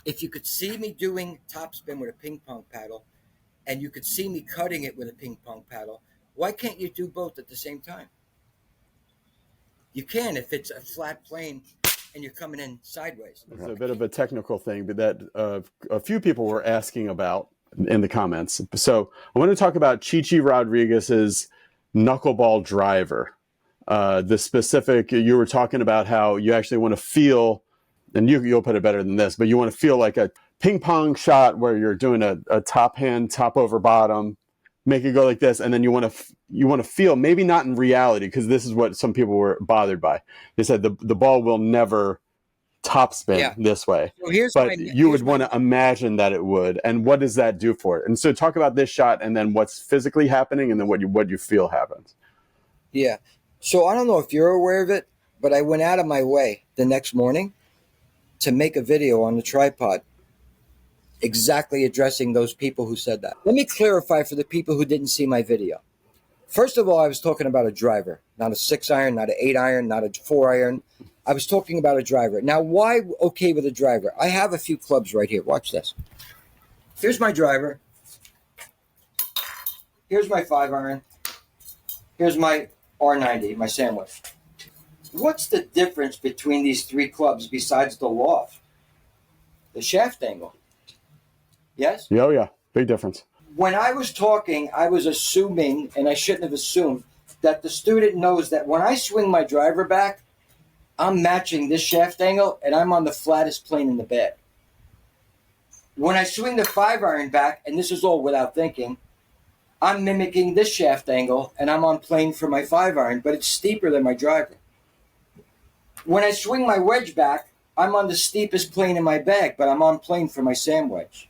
If you could see me doing topspin with a ping pong paddle and you could see me cutting it with a ping pong paddle, why can't you do both at the same time? You can if it's a flat plane and you're coming in sideways. It's a bit of a technical thing, but that a few people were asking about in the comments. So I want to talk about Chichi Rodriguez's knuckleball driver. The specific, you were talking about how you actually want to feel, and you'll put it better than this, but you want to feel like a ping pong shot where you're doing a top hand, top over bottom, make it go like this, and then you want to feel, maybe not in reality, because this is what some people were bothered by. They said the ball will never topspin this way, but you would want to imagine that it would. And what does that do for it? And so talk about this shot, and then what's physically happening, and then what you feel happens. Yeah. So I don't know if you're aware of it, but I went out of my way the next morning to make a video on the tripod exactly addressing those people who said that. Let me clarify for the people who didn't see my video. First of all, I was talking about a driver, not a 6-iron, not an 8-iron, not a 4-iron. I was talking about a driver. Now, why okay with a driver? I have a few clubs right here. Watch this. Here's my driver. Here's my 5-iron. Here's my R90, my sandwich. What's the difference between these three clubs besides the loft? The shaft angle. Yes? Oh, yeah. Big difference. When I was talking, I was assuming, and I shouldn't have assumed, that the student knows that when I swing my driver back, I'm matching this shaft angle, and I'm on the flattest plane in the bag. When I swing the 5-iron back, and this is all without thinking, I'm mimicking this shaft angle, and I'm on plane for my 5-iron, but it's steeper than my driver. When I swing my wedge back, I'm on the steepest plane in my bag, but I'm on plane for my sand wedge.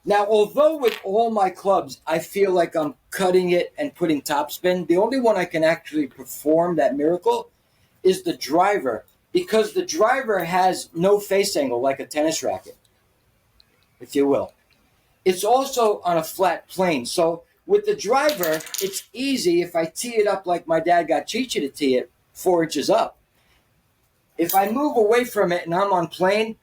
Now, although with all my clubs, I feel like I'm cutting it and putting topspin, the only one I can actually perform that miracle is the driver, because the driver has no face angle like a tennis racket, if you will. It's also on a flat plane. So with the driver, it's easy if I tee it up like my dad got Chichi to tee it 4 inches up. If I move away from it and I'm on plane,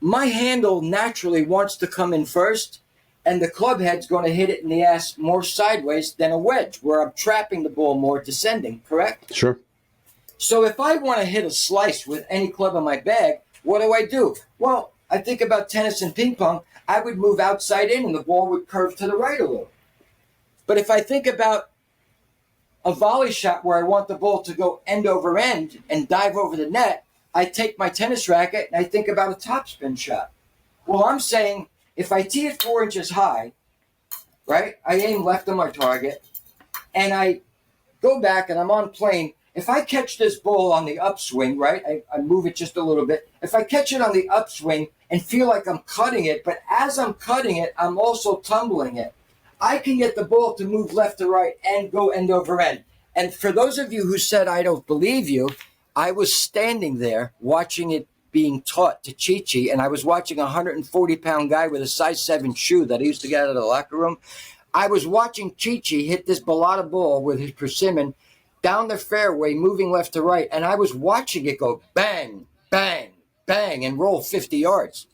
my handle naturally wants to come in first, and the club head's going to hit it in the ass more sideways than a wedge, where I'm trapping the ball more descending, correct? Sure. So if I want to hit a slice with any club in my bag, what do? Well, I think about tennis and ping pong. I would move outside in, and the ball would curve to the right a little. But if I think about a volley shot where I want the ball to go end over end and dive over the net, I take my tennis racket and I think about a topspin shot. Well, I'm saying if I tee it 4 inches high, right, I aim left on my target, and I go back and I'm on plane. If I catch this ball on the upswing, right, I move it just a little bit. If I catch it on the upswing and feel like I'm cutting it, but as I'm cutting it, I'm also tumbling it, I can get the ball to move left to right and go end over end. And for those of you who said I don't believe you, I was standing there watching it being taught to Chichi, and I was watching a 140-pound guy with a size 7 shoe that I used to get out of the locker room. I was watching Chichi hit this balata ball with his persimmon down the fairway, moving left to right, and I was watching it go bang, bang, bang, and roll 50 yards.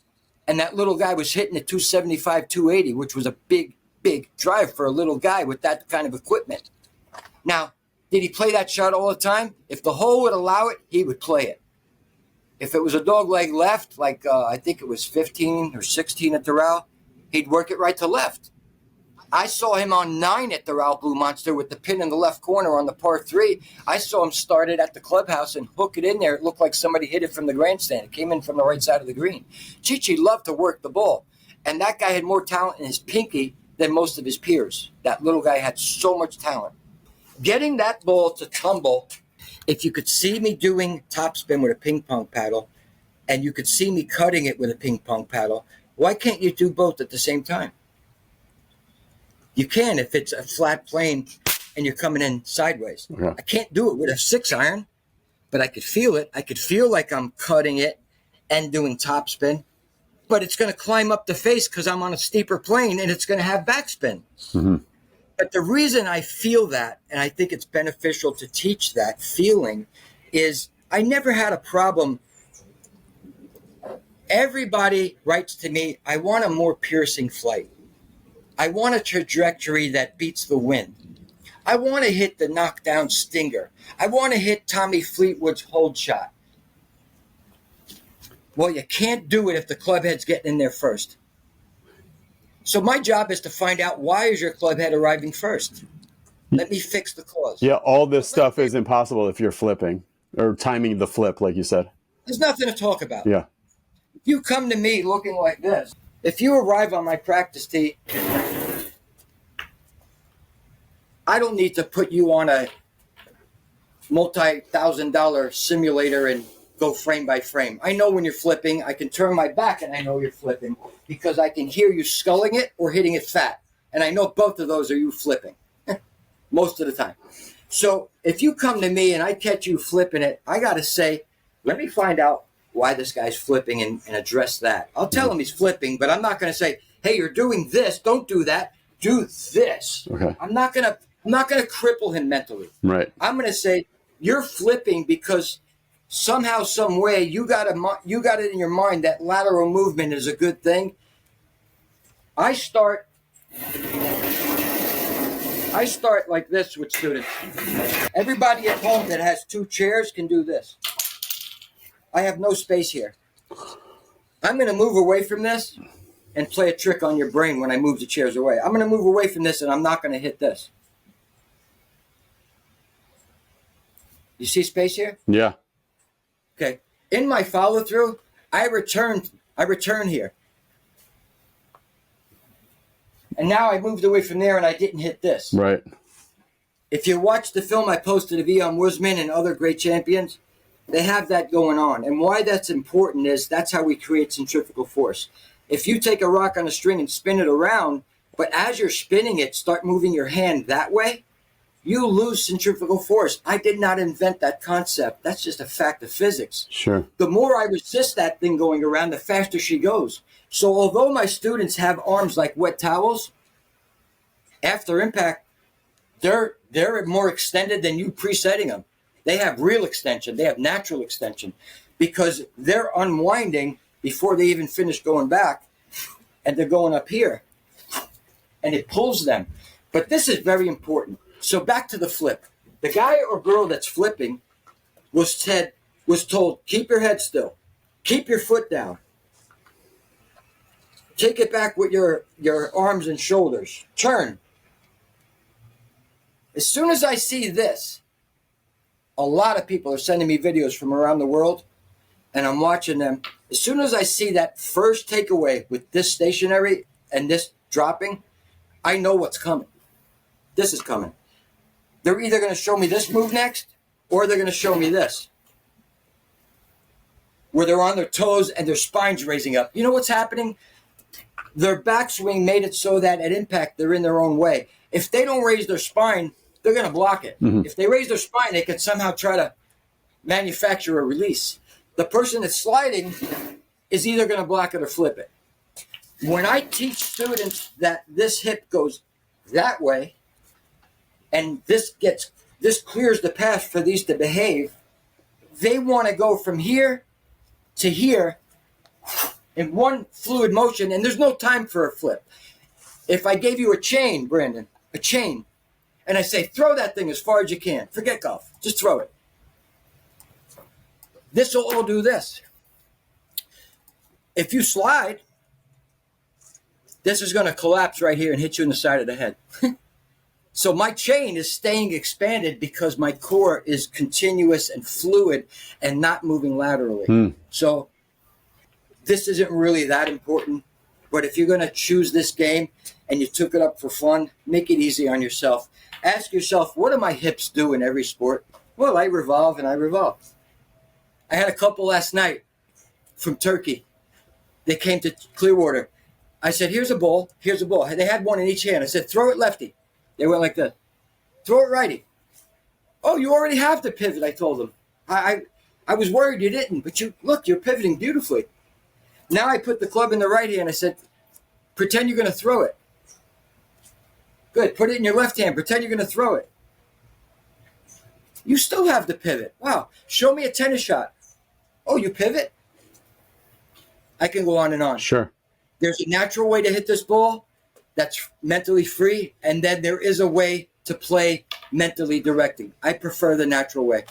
And that little guy was hitting at 275, 280, which was a big, big drive for a little guy with that kind of equipment. Now, did he play that shot all the time? If the hole would allow it, he would play it. If it was a dog leg left, like I think it was 15 or 16 at Doral, he'd work it right to left. I saw him on 9 at Doral Blue Monster with the pin in the left corner on the par 3. I saw him start it at the clubhouse and hook it in there. It looked like somebody hit it from the grandstand. It came in from the right side of the green. Chichi loved to work the ball, and that guy had more talent in his pinky than most of his peers. That little guy had so much talent. Getting that ball to tumble, if you could see me doing topspin with a ping pong paddle and you could see me cutting it with a ping pong paddle, why can't you do both at the same time? You can if it's a flat plane and you're coming in sideways. Yeah. I can't do it with a 6-iron, but I could feel it. I could feel like I'm cutting it and doing topspin, but it's going to climb up the face because I'm on a steeper plane and it's going to have backspin. Mm-hmm. But the reason I feel that, and I think it's beneficial to teach that feeling, is I never had a problem Everybody writes to me, I want a more piercing flight. I want a trajectory that beats the wind. I want to hit the knockdown stinger. I want to hit Tommy Fleetwood's hold shot. Well, you can't do it if the club head's getting in there first. So my job is to find out, why is your club head arriving first? Let me fix the cause. Yeah, all this stuff is impossible if you're flipping or timing the flip, like you said. There's nothing to talk about. Yeah. If you come to me looking like this, if you arrive on my practice tee, I don't need to put you on a multi-$1,000 simulator and go frame by frame. I know when you're flipping. I can turn my back and I know you're flipping because I can hear you sculling it or hitting it fat. And I know both of those are you flipping most of the time. So if you come to me and I catch you flipping it, I got to say, let me find out why this guy's flipping and address that. I'll tell him he's flipping, but I'm not going to say, hey, you're doing this. Don't do that. Do this. Okay. I'm not going to cripple him mentally. Right. I'm going to say, you're flipping because somehow, some way, you got it in your mind that lateral movement is a good thing. I start like this with students. Everybody at home that has 2 chairs can do this. I have no space here. I'm going to move away from this and play a trick on your brain when I move the chairs away. I'm going to move away from this and I'm not going to hit this. You see space here? Yeah. Okay. In my follow through, I return here. And now I moved away from there and I didn't hit this. Right. If you watch the film I posted of Ian Woosman and other great champions, they have that going on. And why that's important is that's how we create centrifugal force. If you take a rock on a string and spin it around, but as you're spinning it, start moving your hand that way, you lose centrifugal force. I did not invent that concept. That's just a fact of physics. Sure. The more I resist that thing going around, the faster she goes. So although my students have arms like wet towels, after impact, they're more extended than you presetting them. They have real extension. They have natural extension because they're unwinding before they even finish going back, and they're going up here, and it pulls them. But this is very important. So back to the flip. The guy or girl that's flipping was told, keep your head still. Keep your foot down. Take it back with your arms and shoulders. Turn. As soon as I see this, a lot of people are sending me videos from around the world, and I'm watching them. As soon as I see that first takeaway with this stationary and this dropping, I know what's coming. This is coming. They're either going to show me this move next, or they're going to show me this, where they're on their toes and their spine's raising up. You know what's happening? Their backswing made it so that at impact, they're in their own way. If they don't raise their spine, they're going to block it. Mm-hmm. If they raise their spine, they can somehow try to manufacture a release. The person that's sliding is either going to block it or flip it. When I teach students that this hip goes that way, and this clears the path for these to behave, they want to go from here to here in one fluid motion, and there's no time for a flip. If I gave you a chain, Brandon, a chain, and I say, throw that thing as far as you can. Forget golf. Just throw it. This will all do this. If you slide, this is going to collapse right here and hit you in the side of the head. So my chain is staying expanded because my core is continuous and fluid and not moving laterally. So this isn't really that important. But if you're going to choose this game and you took it up for fun, make it easy on yourself. Ask yourself, what do my hips do in every sport? Well, I revolve and I revolve. I had a couple last night from Turkey. They came to Clearwater. I said, here's a ball. Here's a ball. They had one in each hand. I said, throw it lefty. They went like this. Throw it righty. Oh, you already have the pivot, I told them. I was worried you didn't, but you're pivoting beautifully. Now I put the club in the right hand. I said, pretend you're going to throw it. Good. Put it in your left hand. Pretend you're going to throw it. You still have the pivot. Wow. Show me a tennis shot. Oh, you pivot? I can go on and on. Sure. There's a natural way to hit this ball that's mentally free, and then there is a way to play mentally directing. I prefer the natural way.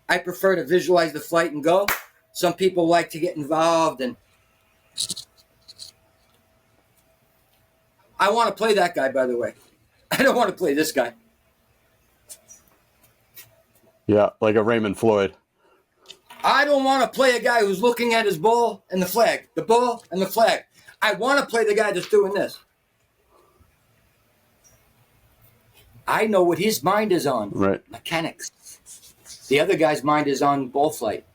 I prefer to visualize the flight and go. Some people like to get involved, and I want to play that guy, by the way. I don't want to play this guy. Yeah, like a Raymond Floyd. I don't want to play a guy who's looking at his ball and the flag, the ball and the flag. I want to play the guy that's doing this. I know what his mind is on. Right. Mechanics. The other guy's mind is on ball flight.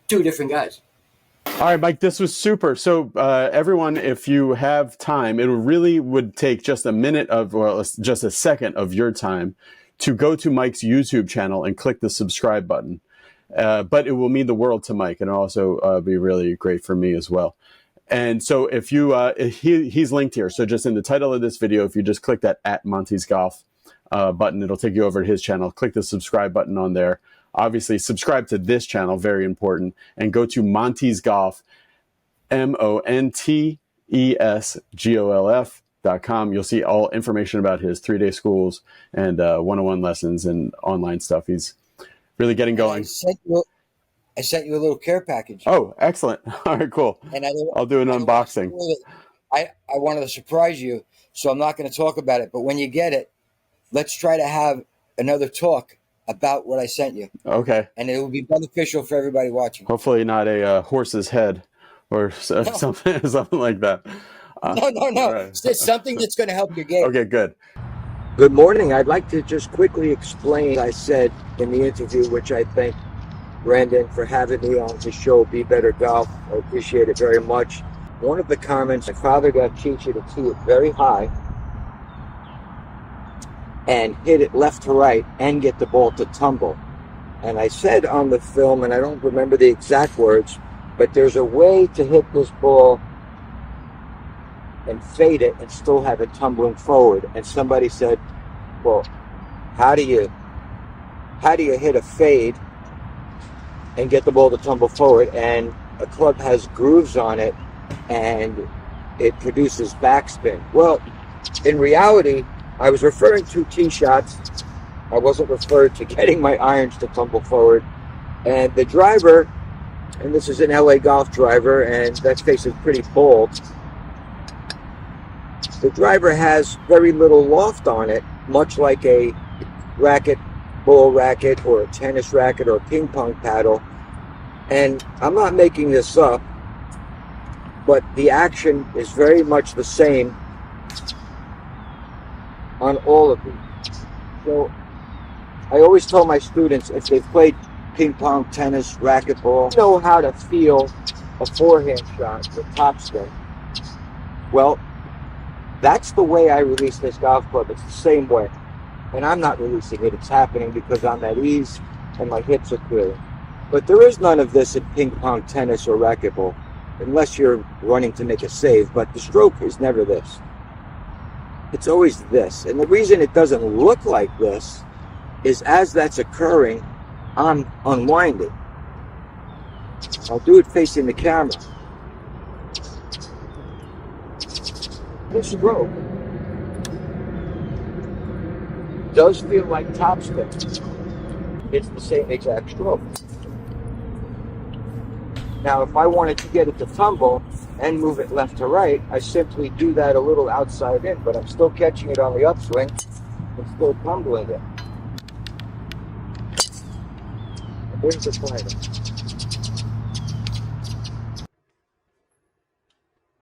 Two different guys. All right, Mike, this was super. So everyone, if you have time, it really would take just a minute of, well, just a second of your time to go to Mike's YouTube channel and click the subscribe button. But it will mean the world to Mike, and also be really great for me as well. And so if you, he's linked here. So just in the title of this video, if you just click that @Monty'sGolf button, it'll take you over to his channel. Click the subscribe button on there. Obviously, subscribe to this channel, very important. And go to Monty's Golf, MONTESGOLF.com. You'll see all information about his 3-day schools and one-on-one lessons and online stuff. He's really getting going. I sent you a little care package. Oh, excellent. All right, cool. And I'll do an unboxing. I wanted to surprise you, so I'm not going to talk about it. But when you get it, let's try to have another talk about what I sent you. Okay. And it will be beneficial for everybody watching. Hopefully not a horse's head or something like that. No. Right. It's something that's going to help your game. Okay, good. Good morning. I'd like to just quickly explain what I said in the interview, which I thank Brandon for having me on his show, Be Better Golf. I appreciate it very much. One of the comments, my father got Chichi to tee it very high and hit it left to right and get the ball to tumble. And I said on the film, and I don't remember the exact words, but there's a way to hit this ball and fade it and still have it tumbling forward. And somebody said, well, how do you hit a fade and get the ball to tumble forward? And a club has grooves on it and it produces backspin. Well, in reality, I was referring to tee shots. I wasn't referring to getting my irons to tumble forward. And the driver, and this is an LA Golf driver, and that face is pretty bold. The driver has very little loft on it, much like a racket, ball racket, or a tennis racket, or a ping pong paddle. And I'm not making this up, but the action is very much the same on all of these. So I always tell my students, if they've played ping pong, tennis, racquetball, know how to feel a forehand shot with topspin. Well, that's the way I release this golf club. It's the same way. And I'm not releasing it. It's happening because I'm at ease and my hips are clearing. But there is none of this in ping pong, tennis, or racquetball, unless you're running to make a save. But the stroke is never this. It's always this. And the reason it doesn't look like this is as that's occurring, I'm unwinding. I'll do it facing the camera. This stroke does feel like topspin. It's the same exact stroke. Now, if I wanted to get it to tumble and move it left to right, I simply do that a little outside in, but I'm still catching it on the upswing and still tumbling it. Here's the final.